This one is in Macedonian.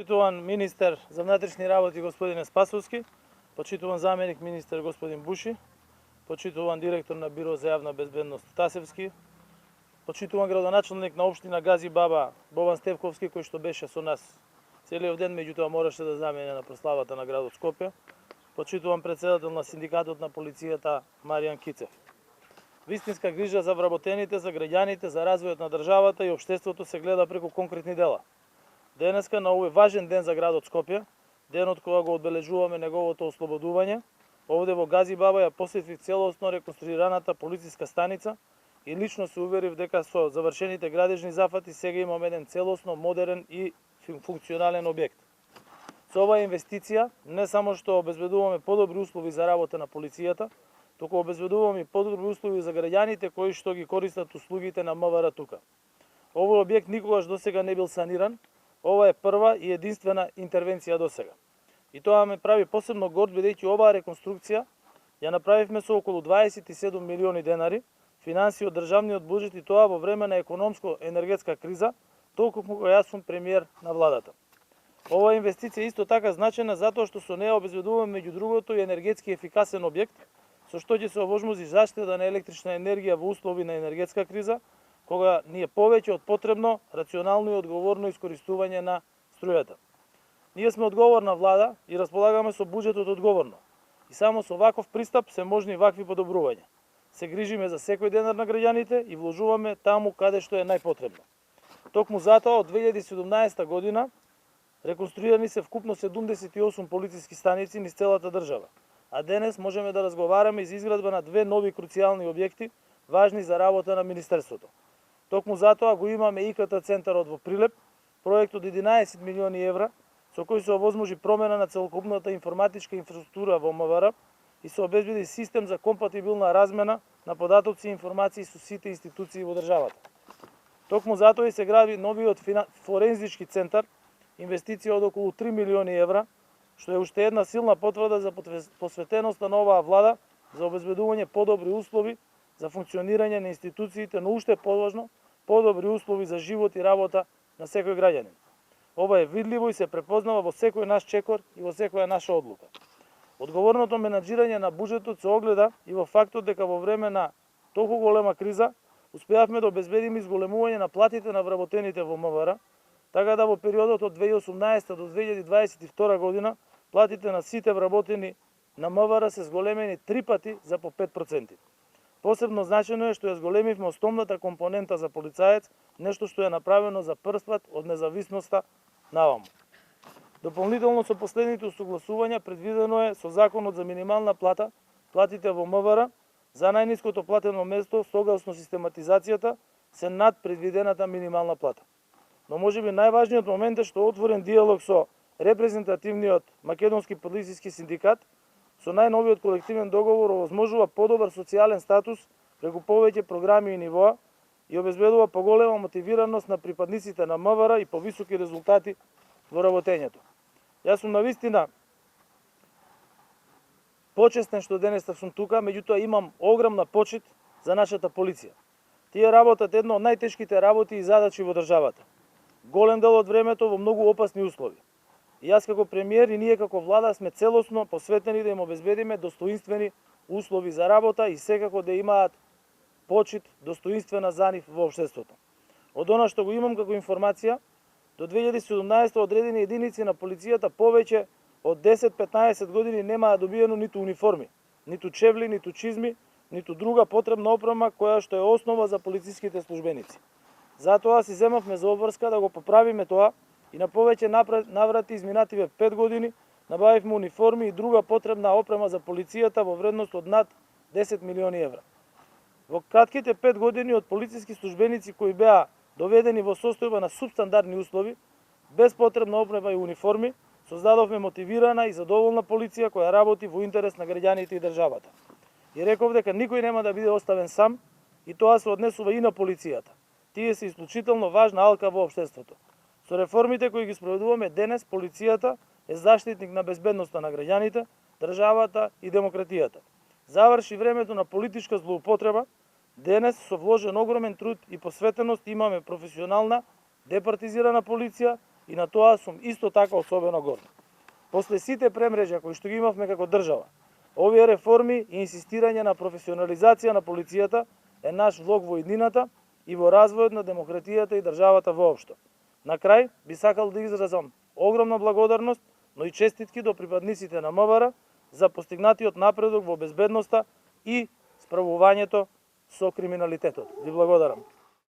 Почитуван министер за внатрешни работи господин Спасовски, почитуван заменик министер господин Буши, почитуван директор на Биро за јавна безбедност Тасевски, почитуван градоначалник на општина Гази Баба Бован Стевковски, кој што беше со нас целиот ден, меѓутоа мораше да замине на прославата на градот Скопје, почитуван председател на синдикатот на полицијата Маријан Кицев. Вистинска грижа за вработените, за граѓаните, за развојот на државата и општеството се гледа преку конкретни дела. Денеска, на овој важен ден за градот Скопје, денот кога го одбележуваме неговото ослободување, овде во Гази Баба ја посетив целосно реконструираната полициска станица и лично се уверив дека со завршените градежни зафати сега имаме еден целосно модерен и функционален објект. Со оваа инвестиција не само што обезбедуваме подобри услови за работа на полицијата, туку обезбедуваме и подобри услови за граѓаните кои што ги користат услугите на МВР тука. Овој објект никогаш досега не бил саниран. Ова е прва и единствена интервенција досега. И тоа ме прави посебно горд, бидејќи оваа реконструкција ја направивме со околу 27 милиони денари, финансии од државниот буџет, и тоа во време на економско-енергетска криза, толку кога јас сум премиер на владата. Оваа инвестиција е исто така значена затоа што со неа обезбедуваме меѓу другото и енергетски ефикасен објект, со што ќе се овозможи заштита на електрична енергија во услови на енергетска криза, кога ни е повеќе од потребно рационално и одговорно искористување на струјата. Ние сме одговорна влада и располагаме со буџетот одговорно. И само со ваков пристап се можни вакви подобрувања. Се грижиме за секој денар на граѓаните и вложуваме таму каде што е најпотребно. Токму затоа од 2017 година реконструирани се вкупно 78 полициски станици низ целата држава. А денес можеме да разговараме за изградба на две нови круцијални објекти, важни за работа на Министерството. Токму затоа го имаме ИКТ центарот во Прилеп, проект од 11 милиони евра, со кој се овозможи промена на целокупната информатичка инфраструктура во МВР и се обезбеди систем за компатибилна размена на податоци и информации со сите институции во државата. Токму затоа и се гради новиот форензички центар, инвестиција од околу 3 милиони евра, што е уште една силна потврда за посветеноста на оваа влада за обезбедување подобри услови за функционирање на институциите, но уште поважно, подобри услови за живот и работа на секој граѓанин. Ова е видливо и се препознава во секој наш чекор и во секоја наша одлука. Одговорното менаџирање на буџетот се огледа и во фактот дека во време на толку голема криза успеавме да обезбедиме изголемување на платите на вработените во МВР, така да во периодот од 2018 до 2022 година платите на сите вработени на МВР се зголемени 3 пати за по 5%. Посебно значено е што ја зголемивме основната компонента за полицаец, нешто што е направено за прв пат од независноста наваму. Дополнително со последните усогласувања предвидено е со законот за минимална плата, платите во МВР за најниското платено место согласно систематизацијата се над предвидената минимална плата. Но можеби најважниот момент е што отворен диалог со репрезентативниот македонски полициски синдикат со најновиот колективен договор овозможува подобар социјален статус преку повеќе програми и нивоа и обезбедува поголема мотивираност на припадниците на МВР и повисоки резултати во работењето. Јас сум навистина почестен што денес сум тука, меѓутоа имам огромна почит за нашата полиција. Тие работат едно од најтешките работи и задачи во државата. Голем дел од времето во многу опасни услови. И јас како премиер и ние како влада сме целосно посветени да им обезбедиме достоинствени услови за работа и секако да имаат почит достоинствена за нив во општеството. Од она што го имам како информација, до 2017 одредени единици на полицијата повеќе од 10-15 години немаа добиено ниту униформи, ниту чевли, ниту чизми, ниту друга потребна опрема која што е основа за полициските службеници. Затоа си земавме за обврска да го поправиме тоа и на повеќе наврати изминативе 5 години набавивме униформи и друга потребна опрема за полицијата во вредност од над 10 милиони евра. Во кратките 5 години од полициски службеници кои беа доведени во состојба на субстандардни услови, без потребна опрема и униформи, создадовме мотивирана и задоволна полиција која работи во интерес на граѓаните и државата. И реков дека никој нема да биде оставен сам и тоа се однесува и на полицијата. Тие се исклучително важна алка во општеството. Со реформите кои ги спроведуваме денес, полицијата е заштитник на безбедноста на граѓаните, државата и демократијата. Заврши времето на политичка злоупотреба. Денес со вложен огромен труд и посветеност имаме професионална, департизирана полиција и на тоа сум исто така особено горд. После сите премрежја кои што ги имавме како држава, овие реформи и инсистирање на професионализација на полицијата е наш влог во иднината и во развојот на демократијата и државата воопшто. На крај би сакал да изразам огромна благодарност, но и честитки до припадниците на МВР за постигнатиот напредок во безбедноста и справувањето со криминалитетот. Ви благодарам.